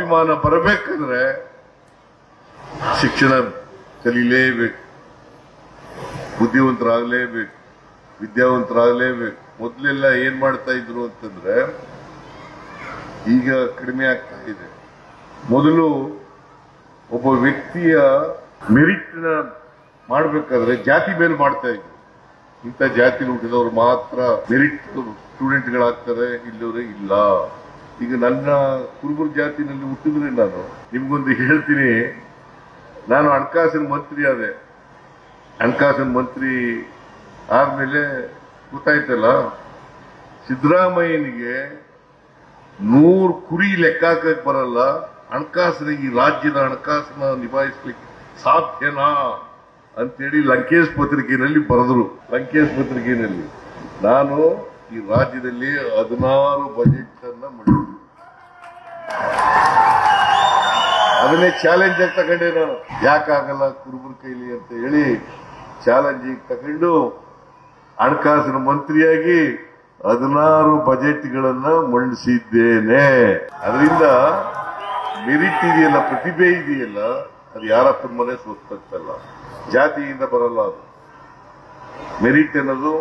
ಸ್ವಾಭಿಮಾನ ಬರಬೇಕಂದ್ರೆ ಶಿಕ್ಷಣ ಕಲೀಲೇಬೇಕು, ಬುದ್ಧಿವಂತರಾಗಲೇಬೇಕು, ವಿದ್ಯಾವಂತರಾಗಲೇಬೇಕು. ಮೊದಲೆಲ್ಲ ಏನ್ ಮಾಡ್ತಾ ಇದ್ರು ಅಂತಂದ್ರೆ ಈಗ ಕಡಿಮೆ ಆಗ್ತಾ ಇದೆ. ಮೊದಲು ಒಬ್ಬ ವ್ಯಕ್ತಿಯ ಮೆರಿಟ್ ಮಾಡಬೇಕಾದ್ರೆ ಜಾತಿ ಮೇಲೆ ಮಾಡ್ತಾ ಇದ್ರು. ಇಂಥ ಜಾತಿ ಹುಟ್ಟಿದವರು ಮಾತ್ರ ಮೆರಿಟ್ ಸ್ಟೂಡೆಂಟ್ಗಳಾಗ್ತಾರೆ, ಇಲ್ಲವರೇ ಇಲ್ಲ. ಈಗ ನನ್ನ ಕುರುಬರ ಜಾತಿನಲ್ಲಿ ಹುಟ್ಟಿದ್ರೆ ನಾನು ನಿಮ್ಗೊಂದು ಹೇಳ್ತೀನಿ. ನಾನು ಹಣಕಾಸಿನ ಮಂತ್ರಿ ಆದೆ. ಹಣಕಾಸಿನ ಮಂತ್ರಿ ಆದ್ಮೇಲೆ ಗೊತ್ತಾಯ್ತಲ್ಲ, ಸಿದ್ದರಾಮಯ್ಯನಿಗೆ 100 ಕುರಿ ಲೆಕ್ಕ ಹಾಕಕ್ ಬರಲ್ಲ, ಹಣಕಾಸಿನ ಈ ರಾಜ್ಯದ ಹಣಕಾಸನ್ನ ನಿಭಾಯಿಸ್ಲಿಕ್ಕೆ ಸಾಧ್ಯನಾ ಅಂತೇಳಿ ಲಂಕೇಶ್ ಪತ್ರಿಕೆಯಲ್ಲಿ ಬರೆದ್ರು. ಲಂಕೇಶ್ ಪತ್ರಿಕೆಯಲ್ಲಿ ನಾನು ಈ ರಾಜ್ಯದಲ್ಲಿ 16 ಬಜೆಟ್ ಅನ್ನ ಮಾಡಿದ್ದೆ. ಅದನ್ನೇ ಚಾಲೆಂಜ್ ಆಗಿ ತಗೊಂಡೆ ನಾನು. ಯಾಕಾಗಲ್ಲ ಕುರುಬರ ಕೈಲಿ ಅಂತ ಹೇಳಿ ಚಾಲೆಂಜ್ ತಗೊಂಡು ಹಣಕಾಸಿನ ಮಂತ್ರಿಯಾಗಿ 16 ಬಜೆಟ್ಗಳನ್ನ ಮಂಡಿಸಿದ್ದೇನೆ. ಅದರಿಂದ ಮೆರಿಟ್ ಇದೆಯಲ್ಲ, ಪ್ರತಿಭೆ ಇದೆಯಲ್ಲ, ಅದು ಯಾರಪ್ಪನ ಮನೆ ಸೋಸ್ತಲ್ಲ, ಜಾತಿಯಿಂದ ಬರಲ್ಲ. ಅದು ಮೆರಿಟ್ ಅನ್ನೋದು,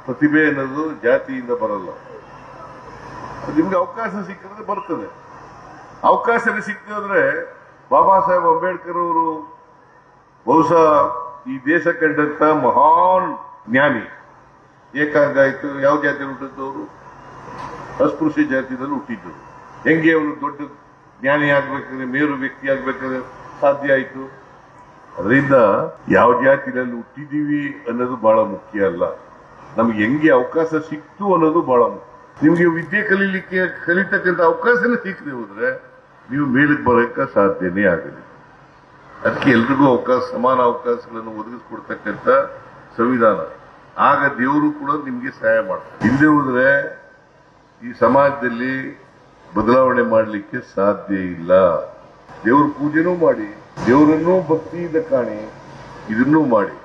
ಪ್ರತಿಭೆ ಅನ್ನೋದು ಜಾತಿಯಿಂದ ಬರಲ್ಲ. ನಿಮ್ಗೆ ಅವಕಾಶ ಸಿಕ್ಕಿದ್ರೆ ಬರ್ತದೆ. ಅವಕಾಶ ಸಿಕ್ಕಿದ್ರೆ ಬಾಬಾ ಸಾಹೇಬ್ ಅಂಬೇಡ್ಕರ್ ಅವರು ಬಹುಶಃ ಈ ದೇಶ ಕಂಡಂತ ಮಹಾನ್ ಜ್ಞಾನಿ. ಏಕಾಂಗಾಯ್ತು ಯಾವ ಜಾತಿಯಲ್ಲಿ ಹುಟ್ಟಿದ್ದವರು? ಅಸ್ಪೃಶ್ಯ ಜಾತಿಯಲ್ಲಿ ಹುಟ್ಟಿದ್ದರು. ಹೆಂಗೆ ಅವನು ದೊಡ್ಡ ಜ್ಞಾನಿ ಆಗ್ಬೇಕಾದ್ರೆ, ಮೇರು ವ್ಯಕ್ತಿ ಆಗ್ಬೇಕಾದ್ರೆ ಸಾಧ್ಯ ಆಯ್ತು? ಅದರಿಂದ ಯಾವ ಜಾತಿನಲ್ಲಿ ಹುಟ್ಟಿದೀವಿ ಅನ್ನೋದು ಬಹಳ ಮುಖ್ಯ ಅಲ್ಲ, ನಮ್ಗೆ ಹೆಂಗೆ ಅವಕಾಶ ಸಿಕ್ತು ಅನ್ನೋದು ಬಹಳ ಮುಖ್ಯ. ನಿಮ್ಗೆ ವಿದ್ಯೆ ಕಲಿತಕ್ಕಂಥ ಅವಕಾಶನೇ ಸಿಕ್ಕದೆ ಹೋದ್ರೆ ನೀವು ಮೇಲಕ್ಕೆ ಬರೋಕ್ಕೆ ಸಾಧ್ಯನೇ ಆಗಲಿ. ಅದಕ್ಕೆ ಎಲ್ರಿಗೂ ಸಮಾನ ಅವಕಾಶಗಳನ್ನು ಒದಗಿಸ್ಕೊಡ್ತಕ್ಕಂಥ ಸಂವಿಧಾನ. ಆಗ ದೇವರು ಕೂಡ ನಿಮ್ಗೆ ಸಹಾಯ ಮಾಡ್ತಾರೆ. ಹಿಂದೆ ಹೋದ್ರೆ ಈ ಸಮಾಜದಲ್ಲಿ ಬದಲಾವಣೆ ಮಾಡಲಿಕ್ಕೆ ಸಾಧ್ಯ ಇಲ್ಲ. ದೇವ್ರ ಪೂಜೆನೂ ಮಾಡಿ, ದೇವರನ್ನೂ ಭಕ್ತಿಯಿಂದ ಕಾಣಿ, ಇದನ್ನೂ ಮಾಡಿ.